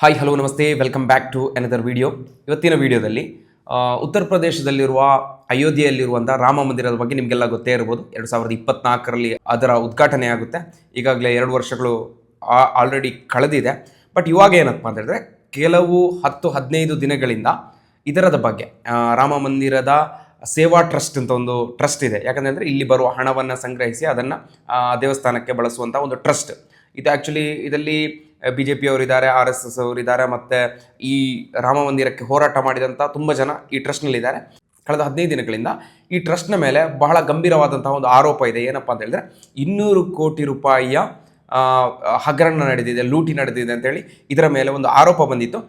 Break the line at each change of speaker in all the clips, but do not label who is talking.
Hi hello ನಮಸ್ತೆ welcome back to another video. ಇವತ್ತಿನ ವಿಡಿಯೋದಲ್ಲಿ ಉತ್ತರ ಪ್ರದೇಶದಲ್ಲಿರುವ ಅಯೋಧ್ಯೆಯಲ್ಲಿರುವಂಥ ರಾಮ ಮಂದಿರದ ಬಗ್ಗೆ ನಿಮಗೆಲ್ಲ ಗೊತ್ತೇ ಇರ್ಬೋದು. 2024ರಲ್ಲಿ ಅದರ ಉದ್ಘಾಟನೆ ಆಗುತ್ತೆ. ಈಗಾಗಲೇ 2 ವರ್ಷಗಳು ಆಲ್ರೆಡಿ ಕಳೆದಿದೆ. ಬಟ್ ಇವಾಗ ಏನಪ್ಪ ಅಂತ ಹೇಳಿದ್ರೆ ಕೆಲವು 10-15 ದಿನಗಳಿಂದ ಇದರದ ಬಗ್ಗೆ ರಾಮ ಮಂದಿರದ ಸೇವಾ ಟ್ರಸ್ಟ್ ಅಂತ ಒಂದು ಟ್ರಸ್ಟ್ ಇದೆ. ಯಾಕಂದರೆ ಇಲ್ಲಿ ಬರುವ ಹಣವನ್ನು ಸಂಗ್ರಹಿಸಿ ಅದನ್ನು ದೇವಸ್ಥಾನಕ್ಕೆ ಬಳಸುವಂಥ ಒಂದು ಟ್ರಸ್ಟ್ ಇದು. ಆ್ಯಕ್ಚುಲಿ ಇದರಲ್ಲಿ BJP ಅವರಿದ್ದಾರೆ, RSS ಅವರಿದ್ದಾರೆ, ಮತ್ತು ಈ ರಾಮ ಮಂದಿರಕ್ಕೆ ಹೋರಾಟ ಮಾಡಿದಂಥ ತುಂಬ ಜನ ಈ ಟ್ರಸ್ಟ್ನಲ್ಲಿದ್ದಾರೆ. ಕಳೆದ 15 ದಿನಗಳಿಂದ ಈ ಟ್ರಸ್ಟ್ನ ಮೇಲೆ ಬಹಳ ಗಂಭೀರವಾದಂತಹ ಒಂದು ಆರೋಪ ಇದೆ. ಏನಪ್ಪ ಅಂತ ಹೇಳಿದ್ರೆ 200 ಕೋಟಿ ರೂಪಾಯಿಯ ಹಗರಣ ನಡೆದಿದೆ, ಲೂಟಿ ನಡೆದಿದೆ ಅಂತೇಳಿ ಇದರ ಮೇಲೆ ಒಂದು ಆರೋಪ ಬಂದಿತ್ತು.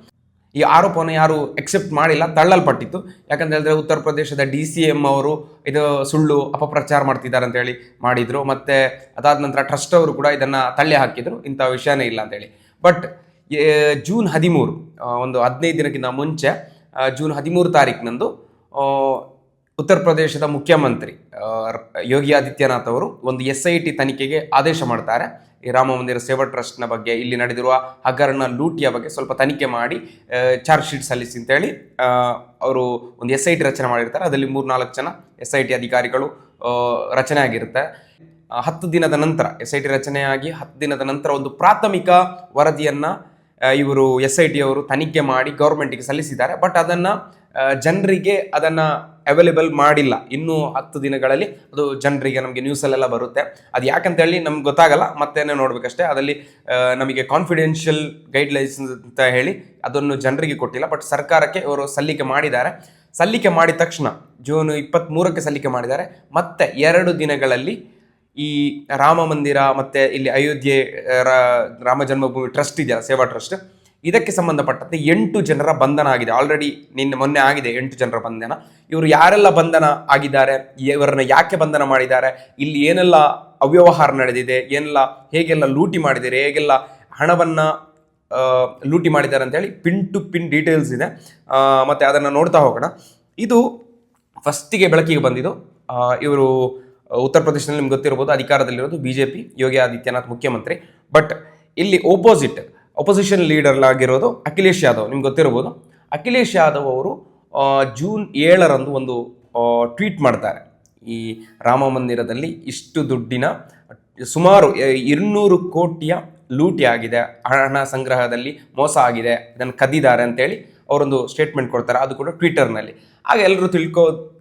ಈ ಆರೋಪವನ್ನು ಯಾರು ಎಕ್ಸೆಪ್ಟ್ ಮಾಡಿಲ್ಲ, ತಳ್ಳಲ್ಪಟ್ಟಿತ್ತು. ಯಾಕಂತ ಹೇಳಿದ್ರೆ ಉತ್ತರ ಪ್ರದೇಶದ DCM ಅವರು ಇದು ಸುಳ್ಳು ಅಪಪ್ರಚಾರ ಮಾಡ್ತಿದ್ದಾರೆ ಅಂತೇಳಿ ಮಾಡಿದರು. ಮತ್ತು ಅದಾದ ನಂತರ ಟ್ರಸ್ಟ್ ಅವರು ಕೂಡ ಇದನ್ನು ತಳ್ಳಿ ಹಾಕಿದರು, ಇಂಥ ವಿಷಯನೇ ಇಲ್ಲ ಅಂತೇಳಿ. ಬಟ್ ಜೂನ್ 13 ಒಂದು 15 ದಿನಕ್ಕಿಂತ ಮುಂಚೆ ಜೂನ್ 13 ತಾರೀಕಿನಂದು ಉತ್ತರ ಪ್ರದೇಶದ ಮುಖ್ಯಮಂತ್ರಿ ಯೋಗಿ ಆದಿತ್ಯನಾಥ್ ಅವರು ಒಂದು SIT ತನಿಖೆಗೆ ಆದೇಶ ಮಾಡ್ತಾರೆ. ಈ ರಾಮ ಮಂದಿರ ಸೇವಾ ಟ್ರಸ್ಟ್ನ ಬಗ್ಗೆ, ಇಲ್ಲಿ ನಡೆದಿರುವ ಹಗರಣ ಲೂಟಿಯ ಬಗ್ಗೆ ಸ್ವಲ್ಪ ತನಿಖೆ ಮಾಡಿ ಚಾರ್ಜ್ ಶೀಟ್ ಸಲ್ಲಿಸಿ ಅಂತೇಳಿ ಅವರು ಒಂದು SIT ರಚನೆ ಮಾಡಿರ್ತಾರೆ. ಅದರಲ್ಲಿ 3-4 ಜನ SIT ಅಧಿಕಾರಿಗಳು ರಚನೆ ಆಗಿರುತ್ತೆ. 10 ದಿನದ ನಂತರ SIT ರಚನೆಯಾಗಿ 10 ದಿನದ ನಂತರ ಒಂದು ಪ್ರಾಥಮಿಕ ವರದಿಯನ್ನು ಇವರು SIT ಅವರು ತನಿಖೆ ಮಾಡಿ ಗೌರ್ಮೆಂಟಿಗೆ ಸಲ್ಲಿಸಿದ್ದಾರೆ. ಬಟ್ ಅದನ್ನು ಜನರಿಗೆ ಅದನ್ನು ಅವೈಲೇಬಲ್ ಮಾಡಿಲ್ಲ. ಇನ್ನೂ 10 ದಿನಗಳಲ್ಲಿ ಅದು ಜನರಿಗೆ, ನಮಗೆ ನ್ಯೂಸಲ್ಲೆಲ್ಲ ಬರುತ್ತೆ. ಅದು ಯಾಕಂತೇಳಿ ನಮ್ಗೆ ಗೊತ್ತಾಗಲ್ಲ, ಮತ್ತೇನೆ ನೋಡಬೇಕಷ್ಟೇ. ಅದರಲ್ಲಿ ನಮಗೆ ಕಾನ್ಫಿಡೆನ್ಷಿಯಲ್ ಗೈಡ್ಲೈನ್ಸ್ ಅಂತ ಹೇಳಿ ಅದನ್ನು ಜನರಿಗೆ ಕೊಟ್ಟಿಲ್ಲ. ಬಟ್ ಸರ್ಕಾರಕ್ಕೆ ಇವರು ಸಲ್ಲಿಕೆ ಮಾಡಿದ್ದಾರೆ. ಸಲ್ಲಿಕೆ ಮಾಡಿದ ತಕ್ಷಣ ಜೂನ್ 23ಕ್ಕೆ ಸಲ್ಲಿಕೆ ಮಾಡಿದ್ದಾರೆ. ಮತ್ತೆ 2 ದಿನಗಳಲ್ಲಿ ಈ ರಾಮ ಮಂದಿರ ಮತ್ತು ಇಲ್ಲಿ ಅಯೋಧ್ಯೆ ರಾಮ ಜನ್ಮಭೂಮಿ ಟ್ರಸ್ಟ್ ಇದೆಯಲ್ಲ, ಸೇವಾ ಟ್ರಸ್ಟ್, ಇದಕ್ಕೆ ಸಂಬಂಧಪಟ್ಟಂತೆ 8 ಜನರ ಬಂಧನ ಆಗಿದೆ. ಆಲ್ರೆಡಿ ಮೊನ್ನೆ ಆಗಿದೆ 8 ಜನರ ಬಂಧನ. ಇವರು ಯಾರೆಲ್ಲ ಬಂಧನ ಆಗಿದ್ದಾರೆ, ಇವರನ್ನ ಯಾಕೆ ಬಂಧನ ಮಾಡಿದ್ದಾರೆ, ಇಲ್ಲಿ ಏನೆಲ್ಲ ಅವ್ಯವಹಾರ ನಡೆದಿದೆ, ಹೇಗೆಲ್ಲ ಲೂಟಿ ಮಾಡಿದ್ದಾರೆ, ಹೇಗೆಲ್ಲ ಹಣವನ್ನು ಲೂಟಿ ಮಾಡಿದ್ದಾರೆ ಅಂತೇಳಿ ಪಿನ್ ಟು ಪಿನ್ ಡೀಟೇಲ್ಸ್ ಇದೆ. ಮತ್ತು ಅದನ್ನು ನೋಡ್ತಾ ಹೋಗೋಣ. ಇದು ಫಸ್ಟಿಗೆ ಬೆಳಕಿಗೆ ಬಂದಿದ್ದು ಇವರು ಉತ್ತರ ಪ್ರದೇಶದಲ್ಲಿ ನಿಮ್ಗೆ ಗೊತ್ತಿರ್ಬೋದು, ಅಧಿಕಾರದಲ್ಲಿರೋದು BJP, ಯೋಗಿ ಆದಿತ್ಯನಾಥ್ ಮುಖ್ಯಮಂತ್ರಿ. ಬಟ್ ಇಲ್ಲಿ ಅಪೋಸಿಷನ್ ಲೀಡರ್ ಆಗಿರೋದು ಅಖಿಲೇಶ್ ಯಾದವ್, ನಿಮ್ಗೆ ಗೊತ್ತಿರ್ಬೋದು. ಅಖಿಲೇಶ್ ಯಾದವ್ ಅವರು ಜೂನ್ 7ರಂದು ಒಂದು ಟ್ವೀಟ್ ಮಾಡ್ತಾರೆ. ಈ ರಾಮ ಮಂದಿರದಲ್ಲಿ ಇಷ್ಟು ದುಡ್ಡಿನ ಸುಮಾರು 200 ಕೋಟಿಯ ಲೂಟಿ ಆಗಿದೆ, ಹಣ ಸಂಗ್ರಹದಲ್ಲಿ ಮೋಸ ಆಗಿದೆ, ಇದನ್ನು ಕದ್ದಿದ್ದಾರೆ ಅಂತೇಳಿ ಅವರೊಂದು ಸ್ಟೇಟ್ಮೆಂಟ್ ಕೊಡ್ತಾರೆ. ಅದು ಕೂಡ ಟ್ವಿಟರ್ನಲ್ಲಿ. ಆಗ ಎಲ್ಲರೂ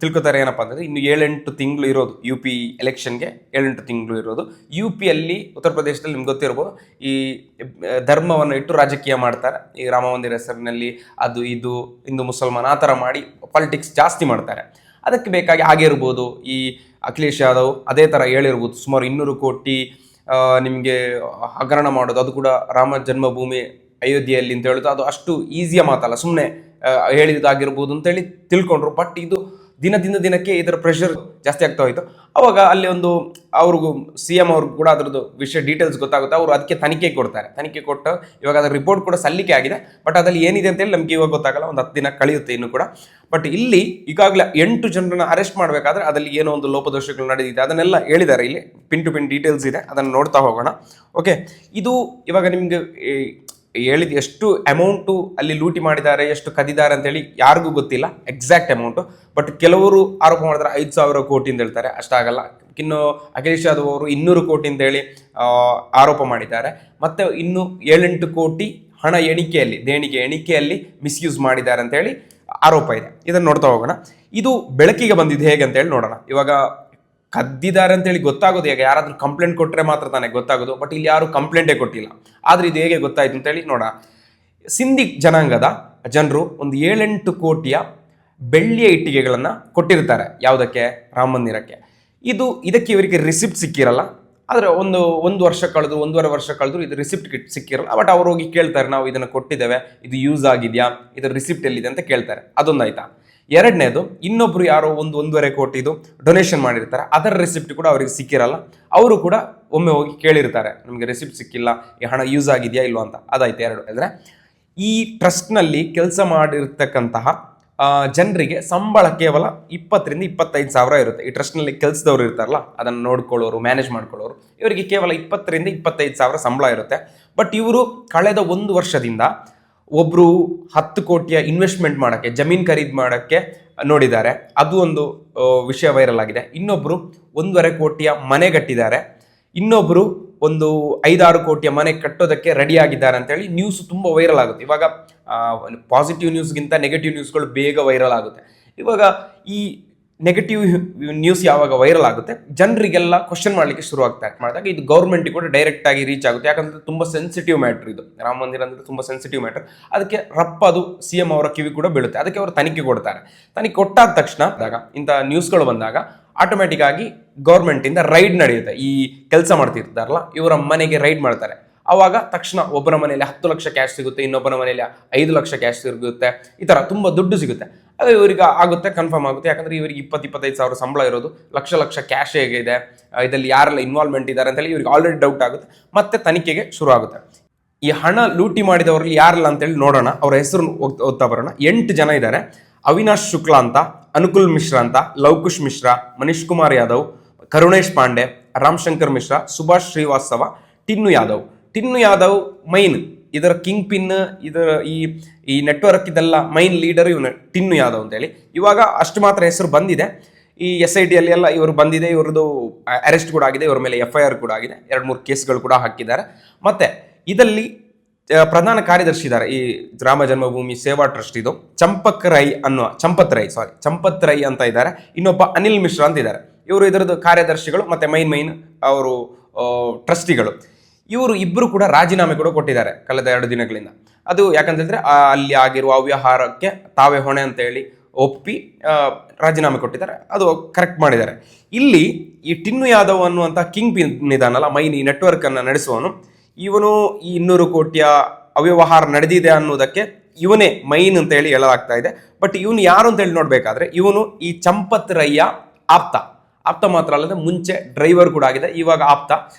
ತಿಳ್ಕೊತಾರೆ ಏನಪ್ಪ ಅಂತಂದರೆ ಇನ್ನು 7-8 ತಿಂಗಳು ಇರೋದು UP ಎಲೆಕ್ಷನ್ಗೆ, 7-8 ತಿಂಗಳು ಇರೋದು. UPಯಲ್ಲಿ, ಉತ್ತರ ಪ್ರದೇಶದಲ್ಲಿ ನಿಮ್ಗೆ ಗೊತ್ತಿರ್ಬೋದು, ಈ ಧರ್ಮವನ್ನು ಇಟ್ಟು ರಾಜಕೀಯ ಮಾಡ್ತಾರೆ. ಈ ರಾಮ ಮಂದಿರ ಹೆಸರಿನಲ್ಲಿ ಅದು ಇದು ಹಿಂದೂ ಮುಸಲ್ಮಾನ್ ಆ ಥರ ಮಾಡಿ ಪಾಲಿಟಿಕ್ಸ್ ಜಾಸ್ತಿ ಮಾಡ್ತಾರೆ. ಅದಕ್ಕೆ ಬೇಕಾಗಿ ಆಗಿರ್ಬೋದು ಈ ಅಖಿಲೇಶ್ ಯಾದವ್ ಅದೇ ಥರ ಹೇಳಿರ್ಬೋದು. ಸುಮಾರು 200 ಕೋಟಿ ನಿಮಗೆ ಹಗರಣ ಮಾಡೋದು, ಅದು ಕೂಡ ರಾಮ ಜನ್ಮಭೂಮಿ ಅಯೋಧ್ಯೆಯಲ್ಲಿ ಅಂತ ಹೇಳೋದು, ಅದು ಅಷ್ಟು ಈಸಿಯ ಮಾತಲ್ಲ, ಸುಮ್ಮನೆ ಹೇಳಿದಾಗಿರ್ಬೋದು ಅಂತೇಳಿ ತಿಳ್ಕೊಂಡ್ರು. ಬಟ್ ಇದು ದಿನಕ್ಕೆ ಇದರ ಪ್ರೆಷರ್ ಜಾಸ್ತಿ ಆಗ್ತಾ ಹೋಯಿತು. ಅವಾಗ ಅಲ್ಲಿ ಒಂದು ಅವ್ರಿಗೂ CM ಅವ್ರಿಗೂ ಕೂಡ ಅದರದ್ದು ವಿಷಯ ಡೀಟೇಲ್ಸ್ ಗೊತ್ತಾಗುತ್ತೆ. ಅವರು ಅದಕ್ಕೆ ತನಿಖೆ ಕೊಡ್ತಾರೆ. ತನಿಖೆ ಕೊಟ್ಟು ಇವಾಗ ಅದರ ರಿಪೋರ್ಟ್ ಕೂಡ ಸಲ್ಲಿಕೆ ಆಗಿದೆ. ಬಟ್ ಅದಲ್ಲಿ ಏನಿದೆ ಅಂತೇಳಿ ನಮಗೆ ಇವಾಗ ಗೊತ್ತಾಗಲ್ಲ, ಒಂದು 10 ದಿನ ಕಳೆಯುತ್ತೆ ಇನ್ನು ಕೂಡ. ಬಟ್ ಇಲ್ಲಿ ಈಗಾಗಲೇ 8 ಜನರನ್ನ ಅರೆಸ್ಟ್ ಮಾಡಬೇಕಾದ್ರೆ ಅದರಲ್ಲಿ ಏನೋ ಒಂದು ಲೋಪದೋಷಗಳು ನಡೆದಿದೆ, ಅದನ್ನೆಲ್ಲ ಹೇಳಿದ್ದಾರೆ. ಇಲ್ಲಿ ಪಿನ್ ಟು ಪಿನ್ ಡೀಟೇಲ್ಸ್ ಇದೆ, ಅದನ್ನು ನೋಡ್ತಾ ಹೋಗೋಣ. ಓಕೆ, ಇದು ಇವಾಗ ನಿಮಗೆ ಹೇಳಿದ ಎಷ್ಟು ಅಮೌಂಟು ಅಲ್ಲಿ ಲೂಟಿ ಮಾಡಿದ್ದಾರೆ, ಎಷ್ಟು ಕದಿದ್ದಾರೆ ಅಂತೇಳಿ ಯಾರಿಗೂ ಗೊತ್ತಿಲ್ಲ ಎಕ್ಸಾಕ್ಟ್ ಅಮೌಂಟು. ಬಟ್ ಕೆಲವರು ಆರೋಪ ಮಾಡಿದ್ರೆ 5,000 ಕೋಟಿ ಅಂತ ಹೇಳ್ತಾರೆ, ಅಷ್ಟಾಗಲ್ಲ. ಇನ್ನು ಅಖಿಲೇಶ್ ಯಾದವ್ ಅವರು 200 ಕೋಟಿ ಅಂತೇಳಿ ಆರೋಪ ಮಾಡಿದ್ದಾರೆ. ಮತ್ತು ಇನ್ನು 7-8 ಕೋಟಿ ಹಣ ದೇಣಿಗೆ ಎಣಿಕೆಯಲ್ಲಿ ಮಿಸ್ಯೂಸ್ ಮಾಡಿದ್ದಾರೆ ಅಂತೇಳಿ ಆರೋಪ ಇದೆ. ಇದನ್ನು ನೋಡ್ತಾ ಹೋಗೋಣ. ಇದು ಬೆಳಕಿಗೆ ಬಂದಿದ್ದು ಹೇಗೆ ಅಂತೇಳಿ ನೋಡೋಣ. ಇವಾಗ ಕದ್ದಿದ್ದಾರೆ ಅಂತೇಳಿ ಗೊತ್ತಾಗೋದು ಹೇಗೆ? ಯಾರಾದರೂ ಕಂಪ್ಲೇಂಟ್ ಕೊಟ್ಟರೆ ಮಾತ್ರ ತಾನೇ ಗೊತ್ತಾಗೋದು. ಬಟ್ ಇಲ್ಲಿ ಯಾರು ಕಂಪ್ಲೇಂಟೇ ಕೊಟ್ಟಿಲ್ಲ. ಆದರೆ ಇದು ಹೇಗೆ ಗೊತ್ತಾಯಿತು ಅಂತೇಳಿ ನೋಡೋಣ. ಸಿಂಧಿ ಜನಾಂಗದ ಜನರು ಒಂದು 7-8 ಕೋಟಿಯ ಬೆಳ್ಳಿಯ ಇಟ್ಟಿಗೆಗಳನ್ನು ಕೊಟ್ಟಿರ್ತಾರೆ. ಯಾವುದಕ್ಕೆ? ರಾಮ ಮಂದಿರಕ್ಕೆ. ಇದಕ್ಕೆ ಇವರಿಗೆ ರಿಸಿಪ್ಟ್ ಸಿಕ್ಕಿರಲ್ಲ. ಆದರೆ ಒಂದು ವರ್ಷ ಕಳೆದು, 1.5 ವರ್ಷ ಕಳೆದ್ರು ಇದು ರಿಸಿಪ್ಟ್ ಸಿಕ್ಕಿರಲ್ಲ. ಬಟ್ ಅವ್ರು ಹೋಗಿ ಕೇಳ್ತಾರೆ, ನಾವು ಇದನ್ನು ಕೊಟ್ಟಿದ್ದೇವೆ, ಇದು ಯೂಸ್ ಆಗಿದೆಯಾ, ಇದರ ರಿಸಿಪ್ಟ್ ಎಲ್ಲಿದೆ ಅಂತ ಕೇಳ್ತಾರೆ. ಅದೊಂದಾಯ್ತಾ. ಎರಡನೇದು, ಇನ್ನೊಬ್ರು ಯಾರೋ 1.5 ಕೋಟಿದು ಡೊನೇಷನ್ ಮಾಡಿರ್ತಾರೆ, ಅದರ ರಿಸಿಪ್ಟ್ ಕೂಡ ಅವರಿಗೆ ಸಿಕ್ಕಿರಲ್ಲ. ಅವರು ಕೂಡ ಒಮ್ಮೆ ಹೋಗಿ ಕೇಳಿರ್ತಾರೆ, ನಮಗೆ ರಿಸಿಪ್ಟ್ ಸಿಕ್ಕಿಲ್ಲ, ಈ ಹಣ ಯೂಸ್ ಆಗಿದೆಯಾ ಇಲ್ವಾ ಅಂತ. ಅದಾಯ್ತು 2. ಅಂದರೆ ಈ ಟ್ರಸ್ಟ್ನಲ್ಲಿ ಕೆಲಸ ಮಾಡಿರ್ತಕ್ಕಂತಹ ಜನರಿಗೆ ಸಂಬಳ ಕೇವಲ 20,000-25,000 ಸಾವಿರ ಇರುತ್ತೆ. ಈ ಟ್ರಸ್ಟ್ನಲ್ಲಿ ಕೆಲಸದವ್ರು ಇರ್ತಾರಲ್ಲ, ಅದನ್ನು ನೋಡ್ಕೊಳ್ಳೋರು, ಮ್ಯಾನೇಜ್ ಮಾಡ್ಕೊಳ್ಳೋರು, ಇವರಿಗೆ ಕೇವಲ 20,000-25,000 ಸಂಬಳ ಇರುತ್ತೆ. ಬಟ್ ಇವರು ಕಳೆದ 1 ವರ್ಷದಿಂದ ಒಬ್ರು 10 ಕೋಟಿಯ ಇನ್ವೆಸ್ಟ್ಮೆಂಟ್ ಮಾಡಕ್ಕೆ, ಜಮೀನ್ ಖರೀದಿ ಮಾಡಕ್ಕೆ ನೋಡಿದ್ದಾರೆ, ಅದು ಒಂದು ವಿಷಯ ವೈರಲ್ ಆಗಿದೆ. ಇನ್ನೊಬ್ರು 1.5 ಕೋಟಿಯ ಮನೆ ಕಟ್ಟಿದ್ದಾರೆ, ಇನ್ನೊಬ್ರು ಒಂದು 5-6 ಕೋಟಿಯ ಮನೆ ಕಟ್ಟೋದಕ್ಕೆ ರೆಡಿ ಆಗಿದ್ದಾರೆ ಅಂತೇಳಿ ನ್ಯೂಸ್ ತುಂಬ ವೈರಲ್ ಆಗುತ್ತೆ. ಇವಾಗ ಪಾಸಿಟಿವ್ ನ್ಯೂಸ್ಗಿಂತ ನೆಗೆಟಿವ್ ನ್ಯೂಸ್ಗಳು ಬೇಗ ವೈರಲ್ ಆಗುತ್ತೆ. ಇವಾಗ ಈ ನೆಗೆಟಿವ್ ನ್ಯೂಸ್ ಯಾವಾಗ ವೈರಲ್ ಆಗುತ್ತೆ, ಜನರಿಗೆಲ್ಲ ಕ್ವಶನ್ ಮಾಡಲಿಕ್ಕೆ ಶುರು ಆಗ್ತಾರೆ. ಮಾಡಿದಾಗ ಇದು ಗೌರ್ಮೆಂಟಿಗೆ ಕೂಡ ಡೈರೆಕ್ಟ್ ಆಗಿ ರೀಚ್ ಆಗುತ್ತೆ. ಯಾಕಂದ್ರೆ ತುಂಬ ಸೆನ್ಸಿಟಿವ್ ಮ್ಯಾಟ್ರ್ ಇದು, ರಾಮ ಮಂದಿರ ಅಂದರೆ ತುಂಬ ಸೆನ್ಸಿಟಿವ್ ಮ್ಯಾಟ್ರ್. ಅದಕ್ಕೆ ಅದು CM ಅವರ ಕಿವಿ ಕೂಡ ಬೀಳುತ್ತೆ. ಅದಕ್ಕೆ ಅವರು ತನಿಖೆ ಕೊಡ್ತಾರೆ. ತನಿಖೆ ಕೊಟ್ಟಾದ ತಕ್ಷಣ ಇಂಥ ನ್ಯೂಸ್ಗಳು ಬಂದಾಗ ಆಟೋಮೆಟಿಕ್ ಆಗಿ ಗೌರ್ಮೆಂಟಿಂದ ರೈಡ್ ನಡೆಯುತ್ತೆ. ಈ ಕೆಲಸ ಮಾಡ್ತಿರ್ತಾರಲ್ಲ ಇವರ ಮನೆಗೆ ರೈಡ್ ಮಾಡ್ತಾರೆ. ಆವಾಗ ತಕ್ಷಣ ಒಬ್ಬರ ಮನೆಯಲ್ಲಿ 10 ಲಕ್ಷ ಕ್ಯಾಶ್ ಸಿಗುತ್ತೆ, ಇನ್ನೊಬ್ಬರ ಮನೆಯಲ್ಲಿ 5 ಲಕ್ಷ ಕ್ಯಾಶ್ ಸಿಗುತ್ತೆ. ಈ ಥರ ತುಂಬ ದುಡ್ಡು ಸಿಗುತ್ತೆ. ಅದು ಇವರಿಗೆ ಆಗುತ್ತೆ, ಕನ್ಫರ್ಮ್ ಆಗುತ್ತೆ. ಯಾಕಂದರೆ ಇವರಿಗೆ 20-25 ಸಾವಿರ ಸಂಬಳ ಇರೋದು, ಲಕ್ಷ ಕ್ಯಾಶ್ ಹೇಗಿದೆ, ಇದರಲ್ಲಿ ಯಾರೆಲ್ಲ ಇನ್ವಾಲ್ವ್ಮೆಂಟ್ ಇದ್ದಾರೆ ಅಂತೇಳಿ ಇವ್ರಿಗೆ ಆಲ್ರೆಡಿ ಡೌಟ್ ಆಗುತ್ತೆ. ಮತ್ತೆ ತನಿಖೆಗೆ ಶುರು ಆಗುತ್ತೆ. ಈ ಹಣ ಲೂಟಿ ಮಾಡಿದವರಲ್ಲಿ ಯಾರಲ್ಲ ಅಂತೇಳಿ ನೋಡೋಣ. ಅವರ ಹೆಸರು ಓದ್ತಾ ಬರೋಣ. 8 ಜನ ಇದ್ದಾರೆ. ಅವಿನಾಶ್ ಶುಕ್ಲಾ ಅಂತ, ಅನುಕುಲ್ ಮಿಶ್ರಾ ಅಂತ, ಲವಕುಶ್ ಮಿಶ್ರಾ, ಮನೀಶ್ ಕುಮಾರ್ ಯಾದವ್, ಕರುಣೇಶ್ ಪಾಂಡೆ, ರಾಮಶಂಕರ್ ಮಿಶ್ರಾ, ಸುಭಾಷ್ ಶ್ರೀವಾಸ್ತವ, ಟಿನ್ನು ಯಾದವ್ ಮೈನ್, ಇದರ ಕಿಂಗ್ ಪಿನ್, ಇದರ ಈ ನೆಟ್ವರ್ಕ್ ಇದೆಲ್ಲ ಮೈನ್ ಲೀಡರ್ ಇವನು ಟಿನ್ನು ಯಾದವ್ ಅಂತೇಳಿ. ಇವಾಗ ಅಷ್ಟು ಮಾತ್ರ ಹೆಸರು ಬಂದಿದೆ. ಈ SIT ಅಲ್ಲಿ ಎಲ್ಲ ಇವರು ಬಂದಿದೆ. ಇವ್ರದ್ದು ಅರೆಸ್ಟ್ ಕೂಡ ಆಗಿದೆ, ಇವರ ಮೇಲೆ FIR ಕೂಡ ಆಗಿದೆ, 2-3 ಕೇಸ್ಗಳು ಕೂಡ ಹಾಕಿದ್ದಾರೆ. ಮತ್ತೆ ಇದರಲ್ಲಿ ಪ್ರಧಾನ ಕಾರ್ಯದರ್ಶಿ ಇದ್ದಾರೆ ಈ ರಾಮ ಜನ್ಮಭೂಮಿ ಸೇವಾ ಟ್ರಸ್ಟ್. ಇದು ಚಂಪತ್ ರೈ ಅಂತ ಇದ್ದಾರೆ. ಇನ್ನೊಬ್ಬ ಅನಿಲ್ ಮಿಶ್ರಾ ಅಂತ ಇದ್ದಾರೆ. ಇವರು ಇದರದ್ದು ಕಾರ್ಯದರ್ಶಿಗಳು ಮತ್ತೆ ಮೈನ್ ಅವರು ಟ್ರಸ್ಟಿಗಳು. ಇವರು ಇಬ್ಬರು ಕೂಡ ರಾಜೀನಾಮೆ ಕೂಡ ಕೊಟ್ಟಿದ್ದಾರೆ ಕಳೆದ 2 ದಿನಗಳಿಂದ. ಅದು ಯಾಕಂತಂದ್ರೆ ಅಲ್ಲಿ ಆಗಿರುವ ಅವ್ಯವಹಾರಕ್ಕೆ ತಾವೇ ಹೊಣೆ ಅಂತ ಹೇಳಿ ಒಪ್ಪಿ ರಾಜೀನಾಮೆ ಕೊಟ್ಟಿದ್ದಾರೆ. ಅದು ಕರೆಕ್ಟ್ ಮಾಡಿದ್ದಾರೆ. ಇಲ್ಲಿ ಈ ಟಿನ್ನು ಯಾದವ್ ಅನ್ನುವಂಥ ಕಿಂಗ್ ಪಿನ್ ಇದಾನಲ್ಲ, ಮೈನ್ ಈ ನೆಟ್ವರ್ಕ್ ಅನ್ನು ನಡೆಸುವನು, ಇವನು ಈ 200 ಕೋಟಿಯ ಅವ್ಯವಹಾರ ನಡೆದಿದೆ ಅನ್ನೋದಕ್ಕೆ ಇವನೇ ಮೈನ್ ಅಂತ ಹೇಳಿ ಹೇಳಲಾಗ್ತಾ ಇದೆ. ಬಟ್ ಇವನು ಯಾರು ಅಂತ ಹೇಳಿ ನೋಡ್ಬೇಕಾದ್ರೆ ಇವನು ಈ ಚಂಪತ್ ರೈಯ ಆಪ್ತ ಮಾತ್ರ ಅಲ್ಲದೆ ಮುಂಚೆ ಡ್ರೈವರ್ ಕೂಡ ಆಗಿದೆ. ಇವಾಗ ಆಪ್ತ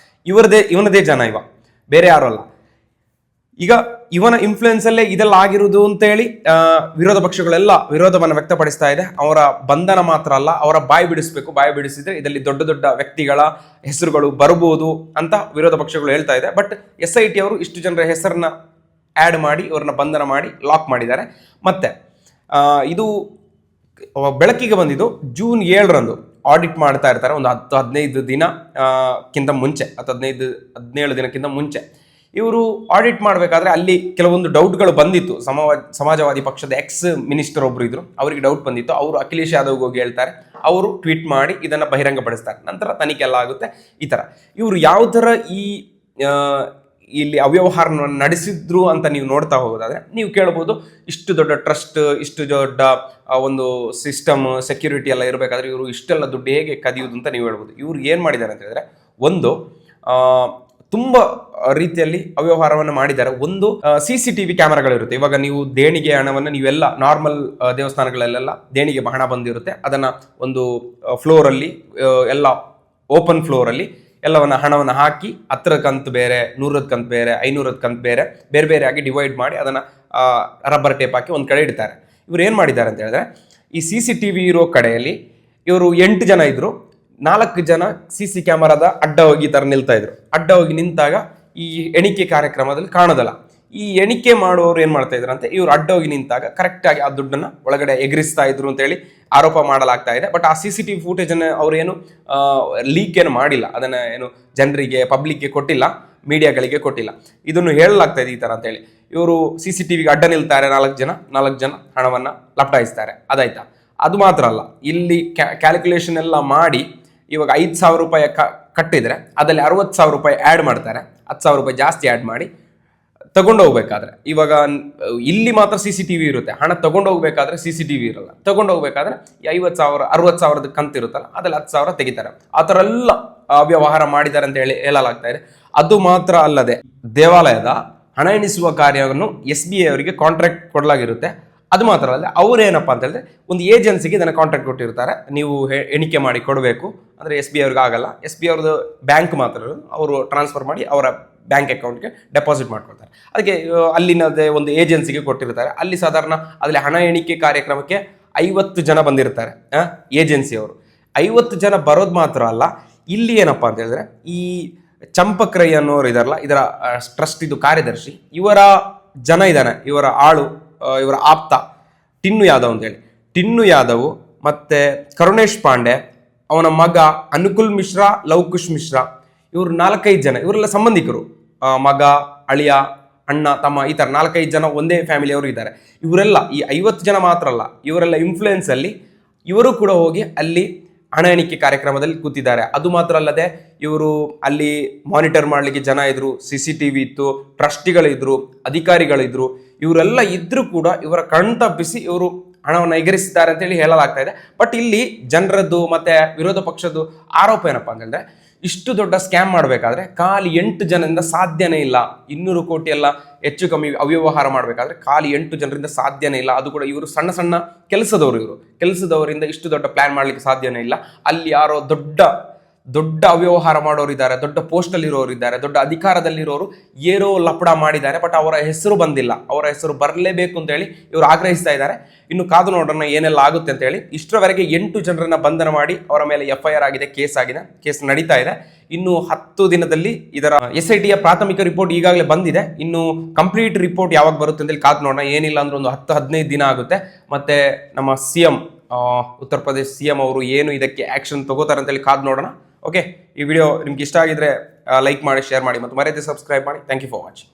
ಇವನದೇ ಜನ, ಬೇರೆ ಯಾರು ಅಲ್ಲ. ಈಗ ಇವನ ಇನ್ಫ್ಲೂಯೆನ್ಸ್ ಅಲ್ಲೇ ಇದೆಲ್ಲ ಆಗಿರುವುದು ಅಂತೇಳಿ ವಿರೋಧ ಪಕ್ಷಗಳೆಲ್ಲ ವಿರೋಧವನ್ನು ವ್ಯಕ್ತಪಡಿಸ್ತಾ ಇದೆ. ಅವರ ಬಂಧನ ಮಾತ್ರ ಅಲ್ಲ, ಅವರ ಬಾಯಿ ಬಿಡಿಸಿದ್ರೆ ಇದರಲ್ಲಿ ದೊಡ್ಡ ದೊಡ್ಡ ವ್ಯಕ್ತಿಗಳ ಹೆಸರುಗಳು ಬರಬಹುದು ಅಂತ ವಿರೋಧ ಪಕ್ಷಗಳು ಹೇಳ್ತಾ ಇದೆ. ಬಟ್ SIT ಅವರು ಇಷ್ಟು ಜನರ ಹೆಸರನ್ನ ಆ್ಯಡ್ ಮಾಡಿ ಇವ್ರನ್ನ ಬಂಧನ ಮಾಡಿ ಲಾಕ್ ಮಾಡಿದ್ದಾರೆ. ಮತ್ತೆ ಇದು ಬೆಳಕಿಗೆ ಬಂದಿದ್ದು ಜೂನ್ 7ರಂದು ಆಡಿಟ್ ಮಾಡ್ತಾ ಇರ್ತಾರೆ. ಒಂದು 10-15 ದಿನಕ್ಕಿಂತ ಮುಂಚೆ, 17 ದಿನಕ್ಕಿಂತ ಮುಂಚೆ ಇವರು ಆಡಿಟ್ ಮಾಡಬೇಕಾದ್ರೆ ಅಲ್ಲಿ ಕೆಲವೊಂದು ಡೌಟ್ಗಳು ಬಂದಿತ್ತು. ಸಮಾಜವಾದಿ ಪಕ್ಷದ ಮಿನಿಸ್ಟರ್ ಒಬ್ರು ಇದ್ರು, ಅವರಿಗೆ ಡೌಟ್ ಬಂದಿತ್ತು. ಅವರು ಅಖಿಲೇಶ್ ಯಾದವ್ಗೆ ಹೋಗಿ ಹೇಳ್ತಾರೆ, ಅವರು ಟ್ವೀಟ್ ಮಾಡಿ ಇದನ್ನು ಬಹಿರಂಗಪಡಿಸ್ತಾರೆ. ನಂತರ ತನಿಖೆ ಎಲ್ಲ ಆಗುತ್ತೆ. ಈ ಥರ ಇವರು ಯಾವ ಥರ ಇಲ್ಲಿ ಅವ್ಯವಹಾರ ನಡೆಸಿದ್ರು ಅಂತ ನೀವು ನೋಡ್ತಾ ಹೋಗೋದಾದ್ರೆ ನೀವು ಕೇಳ್ಬೋದು, ಇಷ್ಟು ದೊಡ್ಡ ಟ್ರಸ್ಟ್, ಇಷ್ಟು ದೊಡ್ಡ ಒಂದು ಸಿಸ್ಟಮ್, ಸೆಕ್ಯೂರಿಟಿ ಎಲ್ಲ ಇರಬೇಕಾದ್ರೆ ಇವರು ಇಷ್ಟೆಲ್ಲ ದುಡ್ಡು ಹೇಗೆ ಕದಿಯೋದು ಅಂತ ನೀವು ಹೇಳ್ಬೋದು. ಇವ್ರು ಏನು ಮಾಡಿದ್ದಾರೆ ಅಂತ ಹೇಳಿದ್ರೆ, ಒಂದು ತುಂಬ ರೀತಿಯಲ್ಲಿ ಅವ್ಯವಹಾರವನ್ನು ಮಾಡಿದ್ದಾರೆ. ಒಂದು CCTV ಕ್ಯಾಮರಾಗಳಿರುತ್ತೆ. ಇವಾಗ ನೀವು ದೇಣಿಗೆ ಹಣವನ್ನು ನೀವೆಲ್ಲ ನಾರ್ಮಲ್ ದೇವಸ್ಥಾನಗಳಲ್ಲೆಲ್ಲ ದೇಣಿಗೆ ಹಣ ಬಂದಿರುತ್ತೆ, ಅದನ್ನು ಒಂದು ಫ್ಲೋರಲ್ಲಿ ಎಲ್ಲ ಓಪನ್ ಫ್ಲೋರಲ್ಲಿ ಎಲ್ಲವನ್ನ ಹಣವನ್ನು ಹಾಕಿ 10 ಕಂತು ಬೇರೆ, 100 ಕಂತು ಬೇರೆ, 500 ಕಂತು ಬೇರೆ ಬೇರೆ ಆಗಿ ಡಿವೈಡ್ ಮಾಡಿ ಅದನ್ನು ರಬ್ಬರ್ ಟೇಪ್ ಹಾಕಿ ಒಂದು ಕಡೆ ಇಡ್ತಾರೆ. ಇವ್ರು ಏನು ಮಾಡಿದ್ದಾರೆ ಅಂತ ಹೇಳಿದ್ರೆ, ಈ CCTV ಇರೋ ಕಡೆಯಲ್ಲಿ ಇವರು 8 ಜನ ಇದ್ರು, 4 ಜನ CC ಕ್ಯಾಮರಾದ ಅಡ್ಡ ಹೋಗಿ ಈ ಥರ ನಿಲ್ತಾ ಇದ್ರು. ಅಡ್ಡ ಹೋಗಿ ನಿಂತಾಗ ಈ ಎಣಿಕೆ ಕಾರ್ಯಕ್ರಮದಲ್ಲಿ ಕಾಣೋದಲ್ಲ. ಈ ಎಣಿಕೆ ಮಾಡುವವರು ಏನು ಮಾಡ್ತಾ ಇದ್ರು ಅಂತ, ಇವ್ರು ಅಡ್ಡ ಹೋಗಿ ನಿಂತಾಗ ಕರೆಕ್ಟಾಗಿ ಆ ದುಡ್ಡನ್ನು ಒಳಗಡೆ ಎಗರಿಸ್ತಾ ಇದ್ರು ಅಂತೇಳಿ ಆರೋಪ ಮಾಡಲಾಗ್ತಾ ಇದೆ. ಬಟ್ ಆ CCTV ಫೂಟೇಜನ್ನು ಅವರೇನು ಲೀಕ್ ಏನು ಮಾಡಿಲ್ಲ, ಅದನ್ನು ಏನು ಜನರಿಗೆ ಪಬ್ಲಿಕ್ಗೆ ಕೊಟ್ಟಿಲ್ಲ, ಮೀಡಿಯಾಗಳಿಗೆ ಕೊಟ್ಟಿಲ್ಲ. ಇದನ್ನು ಹೇಳಲಾಗ್ತಾ ಇದೆ ಈ ಥರ ಅಂತೇಳಿ. ಇವರು CCTVಗೆ ಅಡ್ಡ ನಿಲ್ತಾರೆ, 4 ಜನ ಹಣವನ್ನು ಲಪಟಾಯಿಸ್ತಾರೆ. ಅದಾಯ್ತಾ? ಅದು ಮಾತ್ರ ಅಲ್ಲ, ಇಲ್ಲಿ ಕ್ಯಾಲ್ಕುಲೇಷನ್ ಎಲ್ಲ ಮಾಡಿ ಇವಾಗ 5,000 ರೂಪಾಯಿ ಕಟ್ಟಿದ್ರೆ ಅದರಲ್ಲಿ 60,000 ರೂಪಾಯಿ ಆ್ಯಡ್ ಮಾಡ್ತಾರೆ, 10,000 ರೂಪಾಯಿ ಜಾಸ್ತಿ ಆ್ಯಡ್ ಮಾಡಿ ತಗೊಂಡೋಗ್ಬೇಕಾದ್ರೆ. ಇವಾಗ ಇಲ್ಲಿ ಮಾತ್ರ CCTV ಇರುತ್ತೆ, ಹಣ ತಗೊಂಡೋಗ್ಬೇಕಾದ್ರೆ CCTV ಇರಲ್ಲ. ತಗೊಂಡೋಗ್ಬೇಕಾದ್ರೆ 50,000 60,000 ಕಂತು ಇರುತ್ತಲ್ಲ, ಅದ್ರಲ್ಲಿ 10,000 ತೆಗಿತಾರೆ. ಆ ಥರ ಎಲ್ಲ ಅವ್ಯವಹಾರ ಮಾಡಿದ್ದಾರೆ ಅಂತ ಹೇಳಲಾಗ್ತಾ ಇದೆ. ಅದು ಮಾತ್ರ ಅಲ್ಲದೆ ದೇವಾಲಯದ ಹಣ ಎಣಿಸುವ ಕಾರ್ಯವನ್ನು SBI ಅವರಿಗೆ ಕಾಂಟ್ರಾಕ್ಟ್ ಕೊಡಲಾಗಿರುತ್ತೆ. ಅದು ಮಾತ್ರ ಅಲ್ಲದೆ ಅವರೇನಪ್ಪ ಅಂತ ಹೇಳಿದ್ರೆ ಒಂದು ಏಜೆನ್ಸಿಗೆ ಇದನ್ನು ಕಾಂಟ್ರಾಕ್ಟ್ ಕೊಟ್ಟಿರ್ತಾರೆ, ನೀವು ಎಣಿಕೆ ಮಾಡಿ ಕೊಡಬೇಕು ಅಂದರೆ. SBI ಅವ್ರಿಗೆ ಆಗಲ್ಲ, SBI ಅವ್ರದ್ದು ಬ್ಯಾಂಕ್ ಮಾತ್ರ, ಅವರು ಟ್ರಾನ್ಸ್ಫರ್ ಮಾಡಿ ಅವರ ಬ್ಯಾಂಕ್ ಅಕೌಂಟ್ಗೆ ಡೆಪಾಸಿಟ್ ಮಾಡ್ಕೊಳ್ತಾರೆ. ಅದಕ್ಕೆ ಅಲ್ಲಿನದೇ ಒಂದು ಏಜೆನ್ಸಿಗೆ ಕೊಟ್ಟಿರ್ತಾರೆ. ಅಲ್ಲಿ ಸಾಧಾರಣ ಅದರಲ್ಲಿ ಹಣ ಎಣಿಕೆ ಕಾರ್ಯಕ್ರಮಕ್ಕೆ 50 ಜನ ಬಂದಿರ್ತಾರೆ ಏಜೆನ್ಸಿಯವರು. 50 ಜನ ಬರೋದು ಮಾತ್ರ ಅಲ್ಲ, ಇಲ್ಲಿ ಏನಪ್ಪ ಅಂತ ಹೇಳಿದ್ರೆ ಈ ಚಂಪಕ್ ರೈ ಅನ್ನೋರು ಇದಾರಲ್ಲ, ಇದರ ಟ್ರಸ್ಟ್ ಇದು ಕಾರ್ಯದರ್ಶಿ, ಇವರ ಜನ ಇದ್ದಾನೆ ಇವರ ಆಳು, ಇವರ ಆಪ್ತ ಟಿನ್ನು ಯಾದವ್ ಅಂತೇಳಿ. ಟಿನ್ನು ಯಾದವ್ ಮತ್ತೆ ಕರುಣೇಶ್ ಪಾಂಡೆ, ಅವನ ಮಗ ಅನುಕುಲ್ ಮಿಶ್ರಾ, ಲವಕುಶ್ ಮಿಶ್ರಾ, ಇವರು 4-5 ಜನ, ಇವರೆಲ್ಲ ಸಂಬಂಧಿಕರು. ಮಗ, ಅಳಿಯ, ಅಣ್ಣ, ತಮ್ಮ, ಈ ಥರ 4-5 ಜನ ಒಂದೇ ಫ್ಯಾಮಿಲಿಯವರು ಇದ್ದಾರೆ. ಇವರೆಲ್ಲ ಈ 50 ಜನ ಮಾತ್ರ ಅಲ್ಲ, ಇವರೆಲ್ಲ ಇನ್ಫ್ಲೂಯೆನ್ಸ್ ಅಲ್ಲಿ ಇವರು ಕೂಡ ಹೋಗಿ ಅಲ್ಲಿ ಹಣ ಎಣಿಕೆ ಕಾರ್ಯಕ್ರಮದಲ್ಲಿ ಕೂತಿದ್ದಾರೆ. ಅದು ಮಾತ್ರ ಅಲ್ಲದೆ ಇವರು ಅಲ್ಲಿ ಮಾನಿಟರ್ ಮಾಡಲಿಕ್ಕೆ ಜನ ಇದ್ರು, CCTV ಇತ್ತು, ಟ್ರಸ್ಟಿಗಳಿದ್ರು, ಅಧಿಕಾರಿಗಳಿದ್ರು. ಇವರೆಲ್ಲ ಇದ್ರೂ ಕೂಡ ಇವರ ಕಣ್ ತಪ್ಪಿಸಿ ಇವರು ಹಣವನ್ನು ಎಗರಿಸಿದ್ದಾರೆ ಅಂತೇಳಿ ಹೇಳಲಾಗ್ತಾ ಇದೆ. ಬಟ್ ಇಲ್ಲಿ ಜನರದ್ದು ಮತ್ತೆ ವಿರೋಧ ಪಕ್ಷದ್ದು ಆರೋಪ ಏನಪ್ಪ ಅಂತಂದ್ರೆ, ಇಷ್ಟು ದೊಡ್ಡ ಸ್ಕ್ಯಾಮ್ ಮಾಡಬೇಕಾದ್ರೆ ಖಾಲಿ 8 ಜನರಿಂದ ಸಾಧ್ಯನೇ ಇಲ್ಲ. 200 ಕೋಟಿ ಎಲ್ಲ ಹೆಚ್ಚು ಕಮ್ಮಿ ಅವ್ಯವಹಾರ ಮಾಡಬೇಕಾದ್ರೆ ಖಾಲಿ 8 ಜನರಿಂದ ಸಾಧ್ಯನೇ ಇಲ್ಲ. ಅದು ಕೂಡ ಇವರು ಸಣ್ಣ ಸಣ್ಣ ಕೆಲಸದವರಿಂದ ಇಷ್ಟು ದೊಡ್ಡ ಪ್ಲಾನ್ ಮಾಡ್ಲಿಕ್ಕೆ ಸಾಧ್ಯನೇ ಇಲ್ಲ. ಅಲ್ಲಿ ಯಾರೋ ದೊಡ್ಡ ಅವ್ಯವಹಾರ ಮಾಡೋರಿದ್ದಾರೆ, ದೊಡ್ಡ ಪೋಸ್ಟಲ್ಲಿ ಇರೋರಿದ್ದಾರೆ, ದೊಡ್ಡ ಅಧಿಕಾರದಲ್ಲಿರೋರು ಏನೋ ಲಪಡ ಮಾಡಿದ್ದಾರೆ. ಬಟ್ ಅವರ ಹೆಸರು ಬಂದಿಲ್ಲ, ಅವರ ಹೆಸರು ಬರಲೇಬೇಕು ಅಂತ ಹೇಳಿ ಇವರು ಆಗ್ರಹಿಸ್ತಾ ಇದ್ದಾರೆ. ಇನ್ನು ಕಾದು ನೋಡೋಣ ಏನೆಲ್ಲ ಆಗುತ್ತೆ ಅಂತ ಹೇಳಿ. ಇಷ್ಟರವರೆಗೆ 8 ಜನರನ್ನ ಬಂಧನ ಮಾಡಿ ಅವರ ಮೇಲೆ FIR ಆಗಿದೆ, ಕೇಸ್ ನಡೀತಾ ಇದೆ. ಇನ್ನು 10 ದಿನದಲ್ಲಿ ಇದರ SITಯ ಪ್ರಾಥಮಿಕ ರಿಪೋರ್ಟ್ ಈಗಾಗಲೇ ಬಂದಿದೆ. ಇನ್ನು ಕಂಪ್ಲೀಟ್ ರಿಪೋರ್ಟ್ ಯಾವಾಗ ಬರುತ್ತೆ ಅಂತ ಹೇಳಿ ಕಾದು ನೋಡೋಣ. ಏನಿಲ್ಲ ಅಂದ್ರೆ ಒಂದು 10-15 ದಿನ ಆಗುತ್ತೆ. ಮತ್ತೆ ನಮ್ಮ CM ಉತ್ತರ ಪ್ರದೇಶ CM ಅವರು ಏನು ಇದಕ್ಕೆ ಆಕ್ಷನ್ ತಗೋತಾರೆ ಅಂತೇಳಿ ಕಾದು ನೋಡೋಣ. ಓಕೆ, ಈ ವಿಡಿಯೋ ನಿಮ್ಗೆ ಇಷ್ಟ ಆಗಿದ್ರೆ ಲೈಕ್ ಮಾಡಿ, ಶೇರ್ ಮಾಡಿ ಮತ್ತು ಮರೆಯದೆ ಸಬ್ಸ್ಕ್ರೈಬ್ ಮಾಡಿ. Thank you for watching.